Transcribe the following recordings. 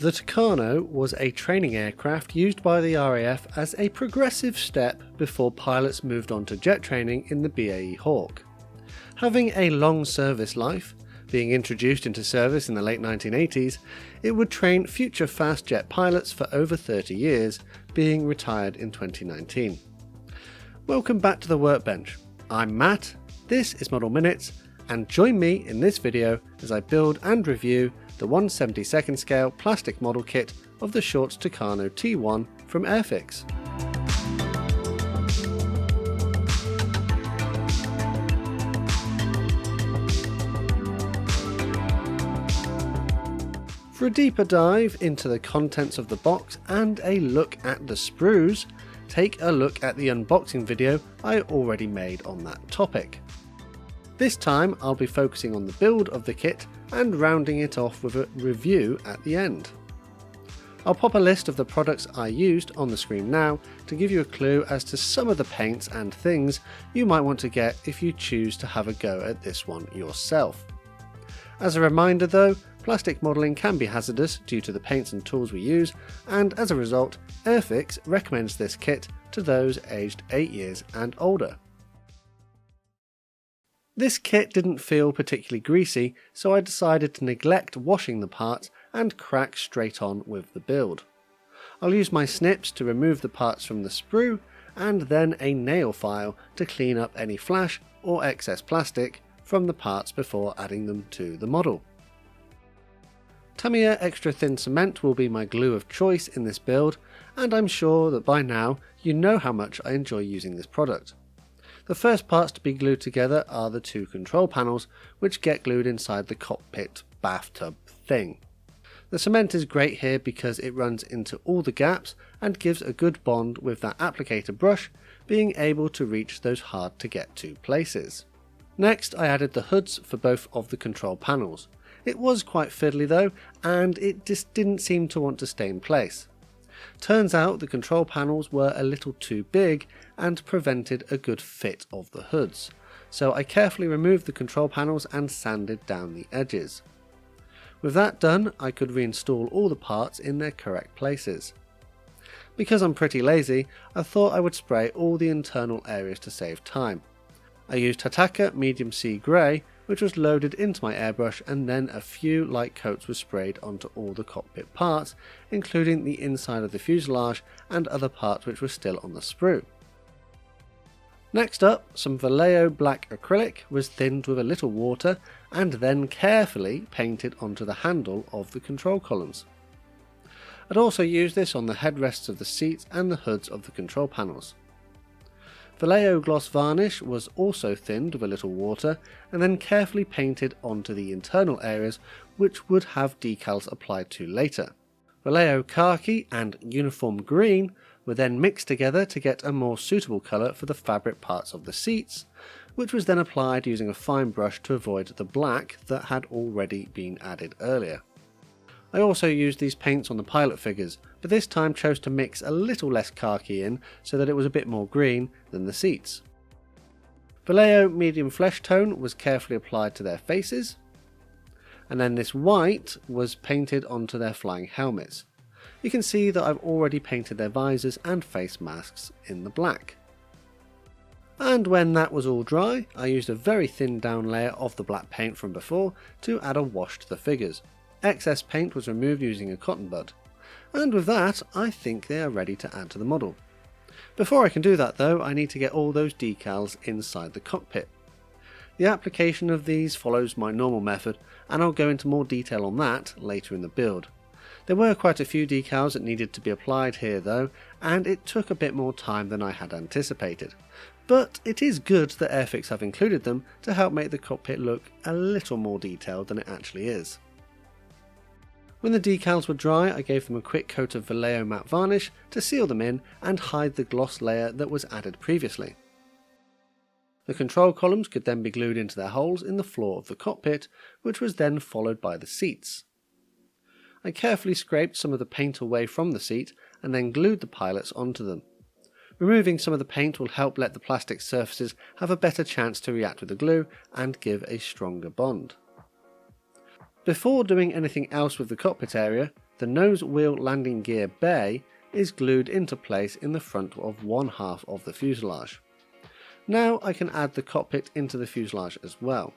The Tucano was a training aircraft used by the RAF as a progressive step before pilots moved on to jet training in the BAE Hawk. Having a long service life, being introduced into service in the late 1980s, it would train future fast jet pilots for over 30 years, being retired in 2019. Welcome back to the workbench. I'm Matt, this is Model Minutes, and join me in this video as I build and review the 1/72nd scale plastic model kit of the short Tucano T.1 from Airfix. For a deeper dive into the contents of the box and a look at the sprues, take a look at the unboxing video I already made on that topic. This time I'll be focusing on the build of the kit and rounding it off with a review at the end. I'll pop a list of the products I used on the screen now to give you a clue as to some of the paints and things you might want to get if you choose to have a go at this one yourself. As a reminder though, plastic modelling can be hazardous due to the paints and tools we use, and as a result, Airfix recommends this kit to those aged 8 years and older. This kit didn't feel particularly greasy, so I decided to neglect washing the parts and crack straight on with the build. I'll use my snips to remove the parts from the sprue, and then a nail file to clean up any flash or excess plastic from the parts before adding them to the model. Tamiya Extra Thin Cement will be my glue of choice in this build, and I'm sure that by now you know how much I enjoy using this product. The first parts to be glued together are the two control panels, which get glued inside the cockpit bathtub thing. The cement is great here because it runs into all the gaps and gives a good bond with that applicator brush, being able to reach those hard to get to places. Next I added the hoods for both of the control panels. It was quite fiddly though, and it just didn't seem to want to stay in place. Turns out the control panels were a little too big and prevented a good fit of the hoods, so I carefully removed the control panels and sanded down the edges. With that done, I could reinstall all the parts in their correct places. Because I'm pretty lazy, I thought I would spray all the internal areas to save time. I used Hataka Medium Sea Grey, which was loaded into my airbrush, and then a few light coats were sprayed onto all the cockpit parts, including the inside of the fuselage and other parts which were still on the sprue. Next up, some Vallejo black acrylic was thinned with a little water and then carefully painted onto the handle of the control columns. I'd also used this on the headrests of the seats and the hoods of the control panels. Vallejo gloss varnish was also thinned with a little water and then carefully painted onto the internal areas which would have decals applied to later. Vallejo khaki and uniform green were then mixed together to get a more suitable colour for the fabric parts of the seats, which was then applied using a fine brush to avoid the black that had already been added earlier. I also used these paints on the pilot figures, but this time chose to mix a little less khaki in so that it was a bit more green than the seats. Vallejo medium flesh tone was carefully applied to their faces, and then this white was painted onto their flying helmets. You can see that I've already painted their visors and face masks in the black. And when that was all dry, I used a very thin down layer of the black paint from before to add a wash to the figures. Excess paint was removed using a cotton bud, and with that I think they are ready to add to the model. Before I can do that though, I need to get all those decals inside the cockpit. The application of these follows my normal method, and I'll go into more detail on that later in the build. There were quite a few decals that needed to be applied here though, and it took a bit more time than I had anticipated. But it is good that Airfix have included them to help make the cockpit look a little more detailed than it actually is. When the decals were dry, I gave them a quick coat of Vallejo matte varnish to seal them in and hide the gloss layer that was added previously. The control columns could then be glued into their holes in the floor of the cockpit, which was then followed by the seats. I carefully scraped some of the paint away from the seat and then glued the pilots onto them. Removing some of the paint will help let the plastic surfaces have a better chance to react with the glue and give a stronger bond. Before doing anything else with the cockpit area, the nose wheel landing gear bay is glued into place in the front of one half of the fuselage. Now I can add the cockpit into the fuselage as well.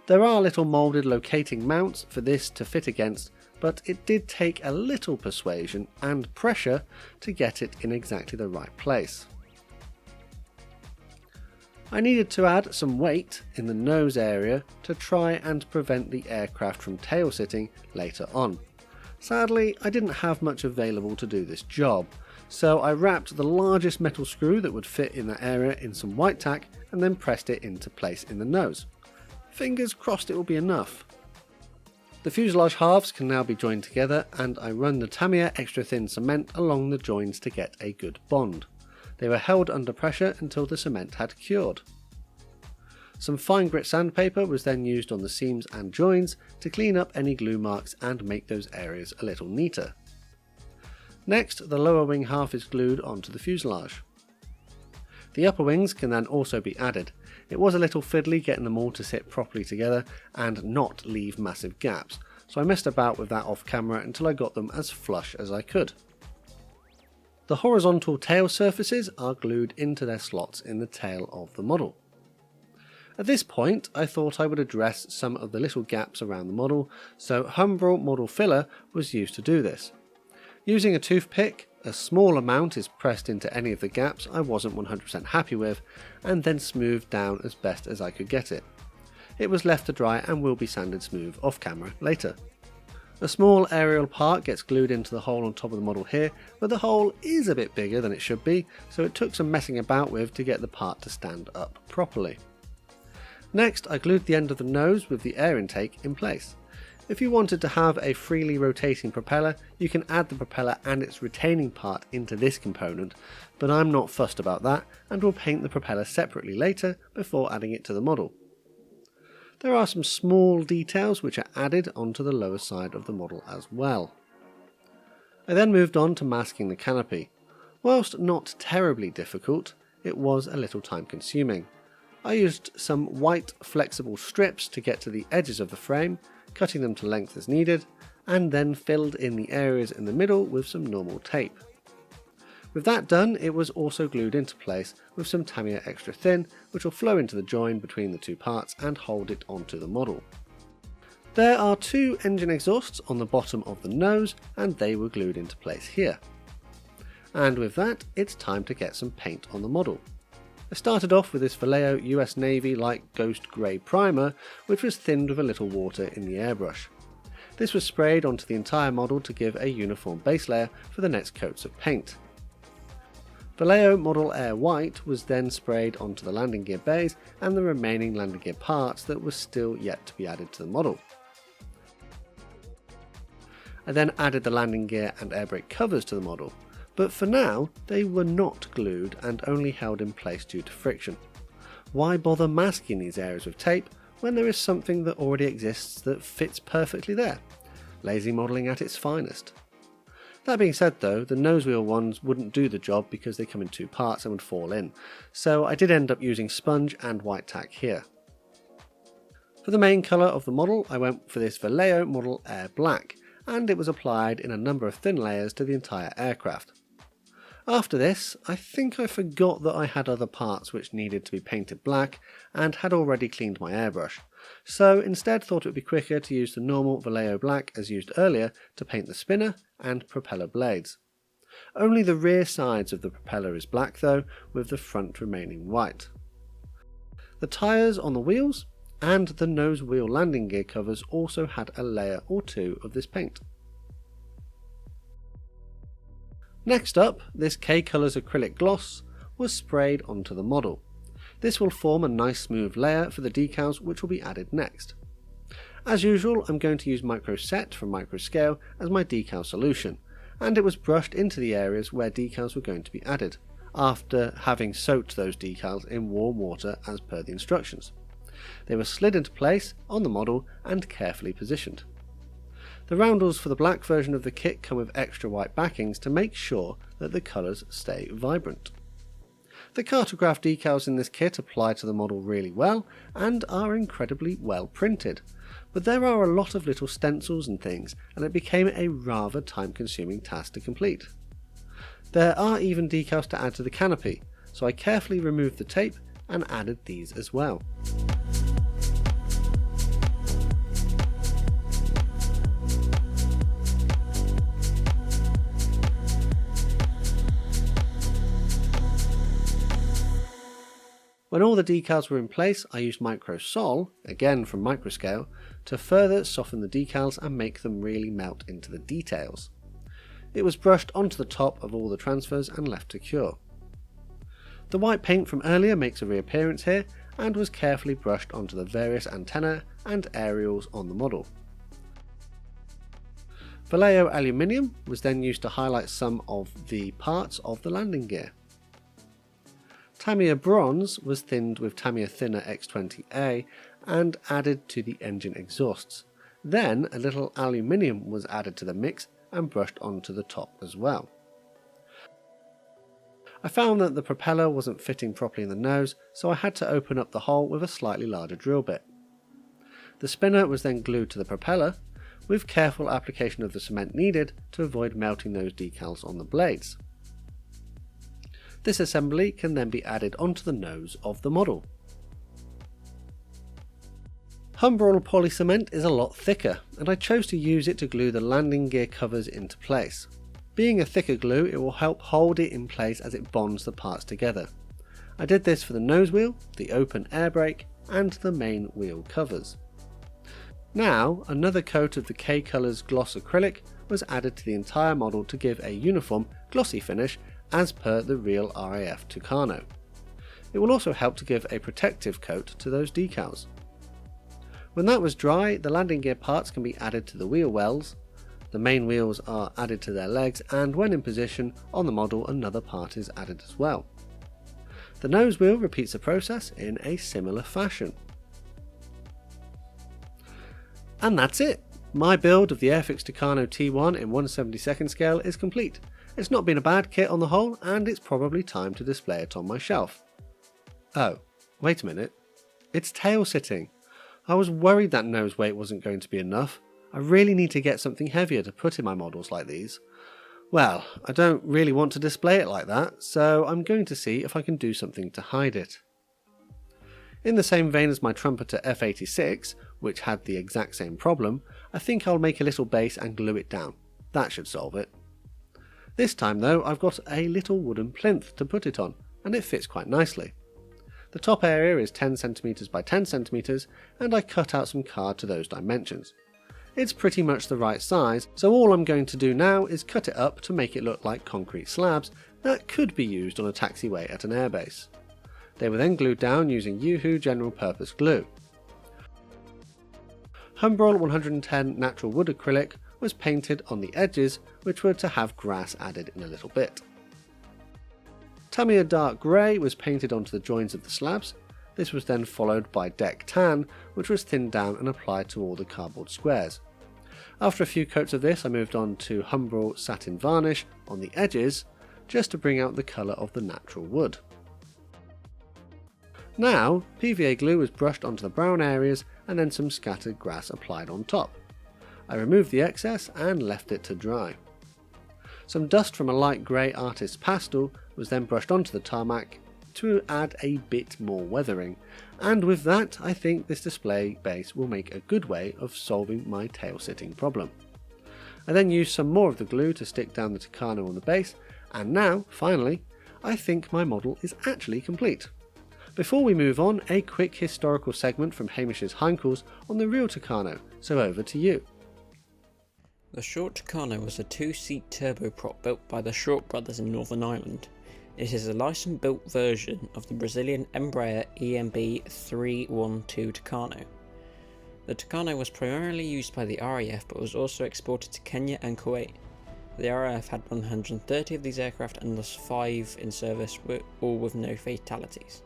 There are little moulded locating mounts for this to fit against, but it did take a little persuasion and pressure to get it in exactly the right place. I needed to add some weight in the nose area to try and prevent the aircraft from tail sitting later on. Sadly, I didn't have much available to do this job, so I wrapped the largest metal screw that would fit in that area in some white tack and then pressed it into place in the nose. Fingers crossed it will be enough. The fuselage halves can now be joined together, and I run the Tamiya extra thin cement along the joins to get a good bond. They were held under pressure until the cement had cured. Some fine grit sandpaper was then used on the seams and joins to clean up any glue marks and make those areas a little neater. Next, the lower wing half is glued onto the fuselage. The upper wings can then also be added. It was a little fiddly getting them all to sit properly together and not leave massive gaps, so I messed about with that off camera until I got them as flush as I could. The horizontal tail surfaces are glued into their slots in the tail of the model. At this point I thought I would address some of the little gaps around the model, so Humbrol model filler was used to do this. Using a toothpick, a small amount is pressed into any of the gaps I wasn't 100% happy with, and then smoothed down as best as I could get it. It was left to dry and will be sanded smooth off camera later. A small aerial part gets glued into the hole on top of the model here, but the hole is a bit bigger than it should be, so it took some messing about with to get the part to stand up properly. Next, I glued the end of the nose with the air intake in place. If you wanted to have a freely rotating propeller, you can add the propeller and its retaining part into this component, but I'm not fussed about that and will paint the propeller separately later before adding it to the model. There are some small details which are added onto the lower side of the model as well. I then moved on to masking the canopy. Whilst not terribly difficult, it was a little time consuming. I used some white flexible strips to get to the edges of the frame, cutting them to length as needed, and then filled in the areas in the middle with some normal tape. With that done, it was also glued into place with some Tamiya extra thin, which will flow into the join between the two parts and hold it onto the model. There are two engine exhausts on the bottom of the nose, and they were glued into place here. And with that, it's time to get some paint on the model. I started off with this Vallejo US Navy light ghost grey primer, which was thinned with a little water in the airbrush. This was sprayed onto the entire model to give a uniform base layer for the next coats of paint. Vallejo Model Air White was then sprayed onto the landing gear bays and the remaining landing gear parts that were still yet to be added to the model. I then added the landing gear and air brake covers to the model, but for now they were not glued and only held in place due to friction. Why bother masking these areas with tape when there is something that already exists that fits perfectly there? Lazy modelling at its finest. That being said though, the nose wheel ones wouldn't do the job because they come in two parts and would fall in, so I did end up using sponge and white tack here. For the main colour of the model, I went for this Vallejo Model Air Black, and it was applied in a number of thin layers to the entire aircraft. After this, I think I forgot that I had other parts which needed to be painted black and had already cleaned my airbrush, so instead thought it would be quicker to use the normal Vallejo black as used earlier to paint the spinner and propeller blades. Only the rear sides of the propeller is black though, with the front remaining white. The tyres on the wheels and the nose wheel landing gear covers also had a layer or two of this paint. Next up, this K-Colours acrylic gloss was sprayed onto the model. This will form a nice smooth layer for the decals which will be added next. As usual, I'm going to use Micro Set from Microscale as my decal solution, and it was brushed into the areas where decals were going to be added, after having soaked those decals in warm water as per the instructions. They were slid into place on the model and carefully positioned. The roundels for the black version of the kit come with extra white backings to make sure that the colours stay vibrant. The cartograph decals in this kit apply to the model really well and are incredibly well printed. but there are a lot of little stencils and things, and it became a rather time-consuming task to complete. There are even decals to add to the canopy, so I carefully removed the tape and added these as well. When all the decals were in place, I used Micro Sol, again from Microscale, to further soften the decals and make them really melt into the details. It was brushed onto the top of all the transfers and left to cure. The white paint from earlier makes a reappearance here and was carefully brushed onto the various antennae and aerials on the model. Vallejo aluminium was then used to highlight some of the parts of the landing gear. Tamiya bronze was thinned with Tamiya Thinner X20A and added to the engine exhausts. Then a little aluminium was added to the mix and brushed onto the top as well. I found that the propeller wasn't fitting properly in the nose, so I had to open up the hole with a slightly larger drill bit. The spinner was then glued to the propeller, with careful application of the cement needed to avoid melting those decals on the blades. This assembly can then be added onto the nose of the model. Humbrol poly cement is a lot thicker, and I chose to use it to glue the landing gear covers into place. Being a thicker glue, it will help hold it in place as it bonds the parts together. I did this for the nose wheel, the open air brake, and the main wheel covers. Now, another coat of the K-Colors gloss acrylic was added to the entire model to give a uniform, glossy finish as per the real RAF Tucano. It will also help to give a protective coat to those decals. When that was dry, the landing gear parts can be added to the wheel wells, the main wheels are added to their legs, and when in position on the model another part is added as well. The nose wheel repeats the process in a similar fashion. And that's it! My build of the Airfix Tucano T.1 in 1/72nd scale is complete. It's not been a bad kit on the whole, and it's probably time to display it on my shelf. Oh, wait a minute. It's tail sitting. I was worried that nose weight wasn't going to be enough. I really need to get something heavier to put in my models like these. Well, I don't really want to display it like that, so I'm going to see if I can do something to hide it. In the same vein as my trumpeter F86, which had the exact same problem, I think I'll make a little base and glue it down. That should solve it. This time though, I've got a little wooden plinth to put it on, and it fits quite nicely. The top area is 10cm by 10cm, and I cut out some card to those dimensions. It's pretty much the right size, so all I'm going to do now is cut it up to make it look like concrete slabs that could be used on a taxiway at an airbase. They were then glued down using Yoo-Hoo general purpose glue. Humbrol 110 natural wood acrylic was painted on the edges, which were to have grass added in a little bit. Tamiya dark grey was painted onto the joins of the slabs. This was then followed by deck tan, which was thinned down and applied to all the cardboard squares. After a few coats of this, I moved on to Humbrol satin varnish on the edges, just to bring out the colour of the natural wood. Now, PVA glue was brushed onto the brown areas and then some scattered grass applied on top. I removed the excess and left it to dry. Some dust from a light grey artist's pastel was then brushed onto the tarmac to add a bit more weathering, and with that I think this display base will make a good way of solving my tail sitting problem. I then used some more of the glue to stick down the Tucano on the base, and now, finally, I think my model is actually complete. Before we move on, a quick historical segment from Hamish's Heinkels on the real Tucano, so over to you. The Short Tucano was a two-seat turboprop built by the Short brothers in Northern Ireland. It is a license-built version of the Brazilian Embraer EMB 312 Tucano. The Tucano was primarily used by the RAF but was also exported to Kenya and Kuwait. The RAF had 130 of these aircraft and lost 5 in service, all with no fatalities.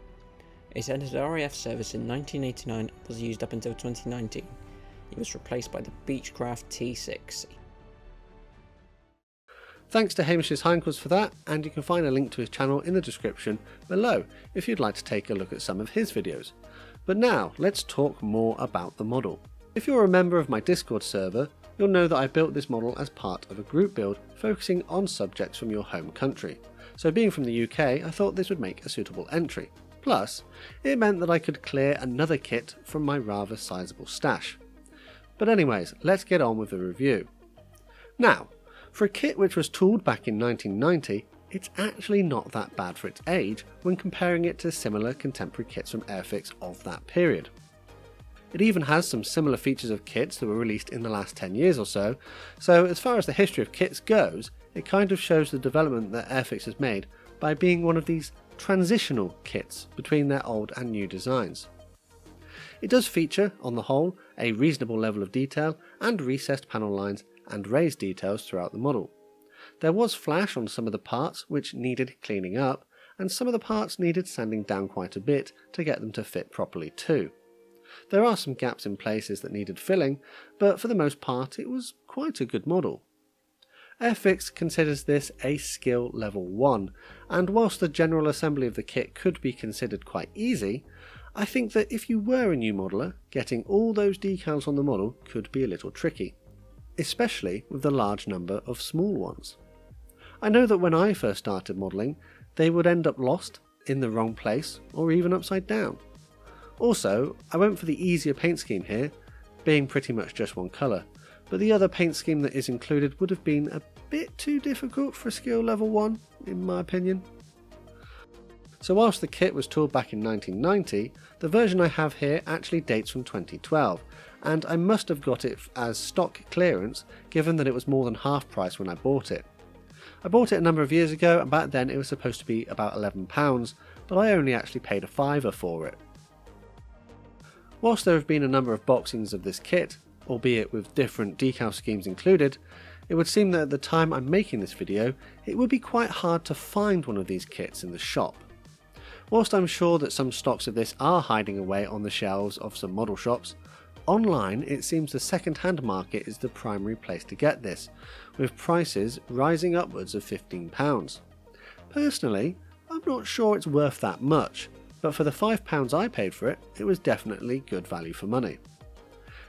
It entered RAF service in 1989 and was used up until 2019. It was replaced by the Beechcraft T6. Thanks to Hamish's Heinkels for that, and you can find a link to his channel in the description below if you'd like to take a look at some of his videos. But now, let's talk more about the model. If you're a member of my Discord server, you'll know that I built this model as part of a group build focusing on subjects from your home country, so being from the UK I thought this would make a suitable entry. Plus, it meant that I could clear another kit from my rather sizable stash. But anyways, let's get on with the review. Now, for a kit which was tooled back in 1990, it's actually not that bad for its age when comparing it to similar contemporary kits from Airfix of that period. It even has some similar features of kits that were released in the last 10 years or so as far as the history of kits goes, it kind of shows the development that Airfix has made by being one of these transitional kits between their old and new designs. It does feature, on the whole, a reasonable level of detail and recessed panel lines and raised details throughout the model. There was flash on some of the parts which needed cleaning up, and some of the parts needed sanding down quite a bit to get them to fit properly too. There are some gaps in places that needed filling, but for the most part it was quite a good model. Airfix considers this a skill level 1, and whilst the general assembly of the kit could be considered quite easy, I think that if you were a new modeller, getting all those decals on the model could be a little tricky, especially with the large number of small ones. I know that when I first started modelling, they would end up lost, in the wrong place, or even upside down. Also, I went for the easier paint scheme here, being pretty much just one colour, but the other paint scheme that is included would have been a bit too difficult for skill level 1, in my opinion. So whilst the kit was tooled back in 1990, the version I have here actually dates from 2012, and I must have got it as stock clearance given that it was more than half price when I bought it. I bought it a number of years ago, and back then it was supposed to be about £11, but I only actually paid a £5 for it. Whilst there have been a number of boxings of this kit, albeit with different decal schemes included, it would seem that at the time I'm making this video, it would be quite hard to find one of these kits in the shop. Whilst I'm sure that some stocks of this are hiding away on the shelves of some model shops, online it seems the second-hand market is the primary place to get this, with prices rising upwards of £15. Personally, I'm not sure it's worth that much, but for the £5 I paid for it, it was definitely good value for money.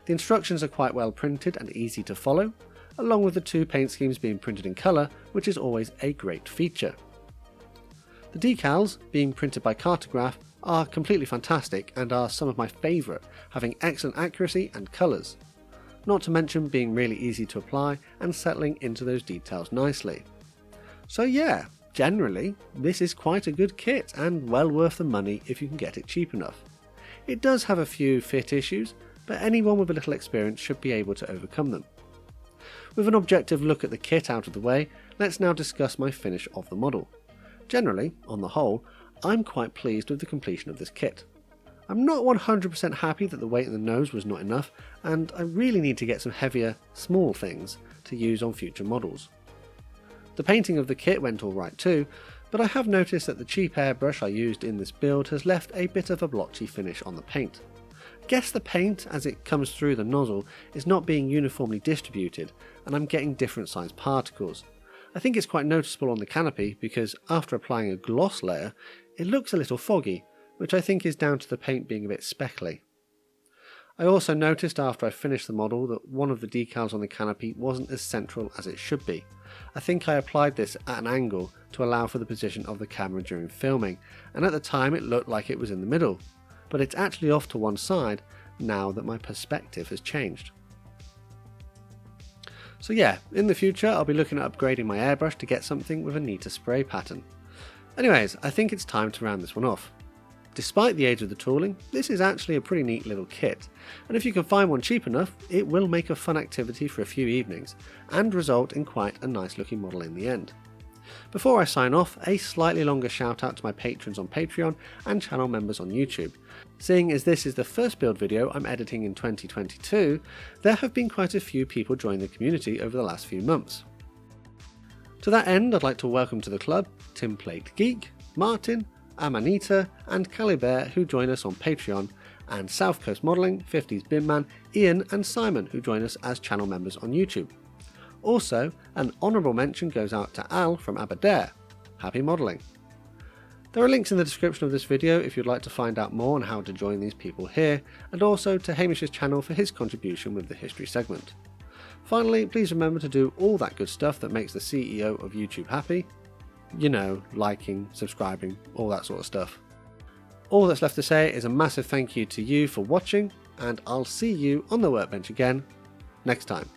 The instructions are quite well printed and easy to follow, along with the two paint schemes being printed in colour, which is always a great feature. The decals, being printed by Cartograph, are completely fantastic and are some of my favourite, having excellent accuracy and colours. Not to mention being really easy to apply and settling into those details nicely. So yeah, generally, this is quite a good kit and well worth the money if you can get it cheap enough. It does have a few fit issues, but anyone with a little experience should be able to overcome them. With an objective look at the kit out of the way, let's now discuss my finish of the model. Generally, on the whole, I'm quite pleased with the completion of this kit. I'm not 100% happy that the weight in the nose was not enough, and I really need to get some heavier, small things to use on future models. The painting of the kit went alright too, but I have noticed that the cheap airbrush I used in this build has left a bit of a blotchy finish on the paint. I guess the paint, as it comes through the nozzle, is not being uniformly distributed, and I'm getting different sized particles. I think it's quite noticeable on the canopy because after applying a gloss layer, it looks a little foggy, which I think is down to the paint being a bit speckly. I also noticed after I finished the model that one of the decals on the canopy wasn't as central as it should be. I think I applied this at an angle to allow for the position of the camera during filming, and at the time it looked like it was in the middle, but it's actually off to one side now that my perspective has changed. So yeah, in the future I'll be looking at upgrading my airbrush to get something with a neater spray pattern. Anyways, I think it's time to round this one off. Despite the age of the tooling, this is actually a pretty neat little kit, and if you can find one cheap enough, it will make a fun activity for a few evenings, and result in quite a nice looking model in the end. Before I sign off, a slightly longer shout out to my patrons on Patreon and channel members on YouTube. Seeing as this is the first build video I'm editing in 2022, there have been quite a few people join the community over the last few months. To that end, I'd like to welcome to the club Timplate Geek, Martin, Amanita and Calibert who join us on Patreon, and South Coast Modelling, 50s Binman, Ian and Simon who join us as channel members on YouTube. Also, an honourable mention goes out to Al from Aberdare. Happy modelling. There are links in the description of this video if you'd like to find out more on how to join these people here, and also to Hamish's channel for his contribution with the history segment. Finally, please remember to do all that good stuff that makes the CEO of YouTube happy. You know, liking, subscribing, all that sort of stuff. All that's left to say is a massive thank you to you for watching, and I'll see you on the workbench again next time.